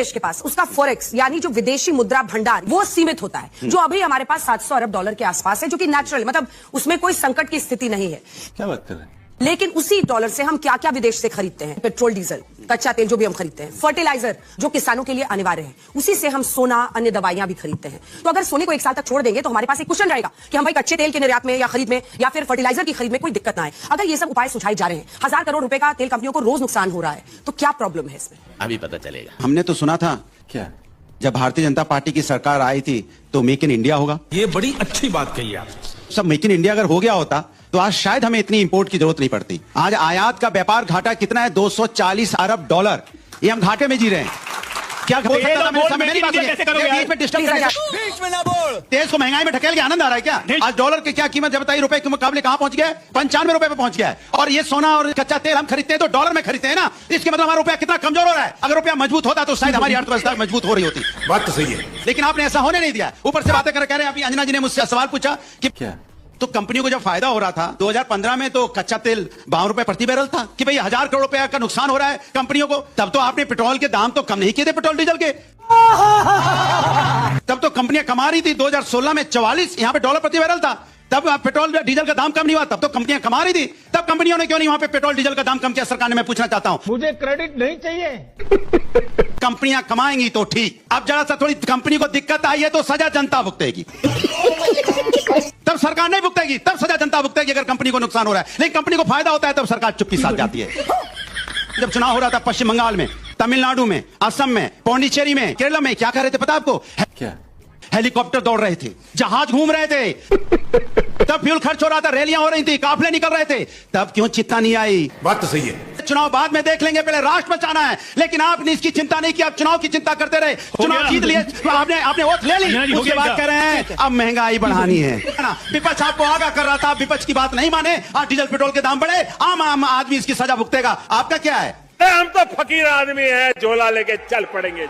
देश के पास उसका फॉरेक्स यानी जो विदेशी मुद्रा भंडार वो सीमित होता है, जो अभी हमारे पास 700 अरब डॉलर के आसपास है, जो कि नेचुरल मतलब उसमें कोई संकट की स्थिति नहीं है। क्या बात कर रहे हैं? लेकिन उसी डॉलर से हम क्या क्या विदेश से खरीदते हैं, पेट्रोल डीजल कच्चा तेल जो भी हम खरीदते हैं, फर्टिलाइजर जो किसानों के लिए अनिवार्य है, उसी से हम सोना अन्य दवाइयां भी खरीदते हैं। तो अगर सोने को एक साल तक छोड़ देंगे तो हमारे पास एक क्वेश्चन रहेगा कि हम भाई कच्चे तेल के निर्यात में या खरीद में या फिर फर्टिलाइजर की खरीद में कोई दिक्कत ना आए। अगर ये सब उपाय सुझाए जा रहे हैं, 1000 करोड़ रुपए का तेल कंपनियों को रोज नुकसान हो रहा है, तो क्या प्रॉब्लम है इसमें? अभी पता चलेगा। हमने तो सुना था क्या? जब भारतीय जनता पार्टी की सरकार आई थी तो मेक इन इंडिया होगा। ये बड़ी अच्छी बात कही आप। सब मेक इन इंडिया अगर हो गया होता तो आज शायद हमें इतनी इंपोर्ट की जरूरत नहीं पड़ती। आज आयात का व्यापार घाटा कितना है? 240 अरब डॉलर। ये हम घाटे में जी रहे हैं। क्या हो सकता था? मेरी बात बीच में डिस्टर्ब करके बीच में ना बोल। देश को महंगाई में ढकेल के आनंद आ रहा है क्या? आज डॉलर की क्या कीमत जब बताइए, रुपए के मुकाबले कहां पहुंच गया है? 95 रुपए पे पहुंच गया है। और ये सोना और कच्चा तेल हम खरीदते हैं तो डॉलर में खरीदते हैं ना, इसके मतलब हमारा रुपया कितना कमजोर हो रहा है। अगर रुपया मजबूत होता तो शायद हमारी अर्थव्यवस्था मजबूत हो रही होती। बात तो सही है, लेकिन आपने ऐसा होने नहीं दिया। ऊपर से बातें कह रहे हैं। अभी अंजना जी ने मुझसे सवाल पूछा कि क्या? तो कंपनियों को जब फायदा हो रहा था 2015 में तो कच्चा तेल 52 रुपए प्रति बैरल था कि भाई 1000 करोड़ रुपए का नुकसान हो रहा है कंपनियों को। तब तो आपने पेट्रोल के दाम तो कम नहीं किए थे, पेट्रोल डीजल के। तब तो कंपनियां कमा रही थी। 2016 में 44 यहां पे डॉलर प्रति बैरल था, तब पेट्रोल डीजल का दाम कम नहीं हुआ, तब तो कंपनियां कमा रही थी। तब कंपनियों ने क्यों नहीं वहां पे पेट्रोल डीजल का दाम कम किया? सरकार ने, मैं पूछना चाहता हूं। मुझे क्रेडिट नहीं चाहिए। कंपनियां कमाएंगी तो ठीक, अब जरा सा थोड़ी कंपनी को दिक्कत आई है तो सजा जनता भुगतेगी। तब सरकार नहीं भुगतेगी, तब सजा जनता भुगतेगी अगर कंपनी को नुकसान हो रहा है। लेकिन कंपनी को फायदा होता है तब सरकार चुप्पी साध जाती है। जब चुनाव हो रहा था पश्चिम बंगाल में, तमिलनाडु में, असम में, पौंडीचेरी में, केरला में, क्या कर रहे थे पता आपको? क्या? हेलीकॉप्टर दौड़ रहे थे, जहाज घूम रहे थे। तब फ्यूल खर्च हो रहा था, रैलियां हो रही थी, काफले निकल रहे थे। तब क्यों चिंता नहीं आई? बात तो सही है। चुनाव बाद में देख लेंगे, पहले राष्ट्र बचाना है। लेकिन आपने इसकी चिंता नहीं की, आप चुनाव की चिंता करते रहे। चुनाव जीत लिए, आपने वोट ले ली, उसके बाद कह रहे हैं अब महंगाई बढ़ानी है ना। विपक्ष आपको आगाह कर रहा था, विपक्ष की बात नहीं माने, आज डीजल पेट्रोल के दाम बढ़े, आम आदमी इसकी सजा भुगतेगा। आपका क्या है? हम तो फकीर आदमी है, झोला लेके चल पड़ेंगे।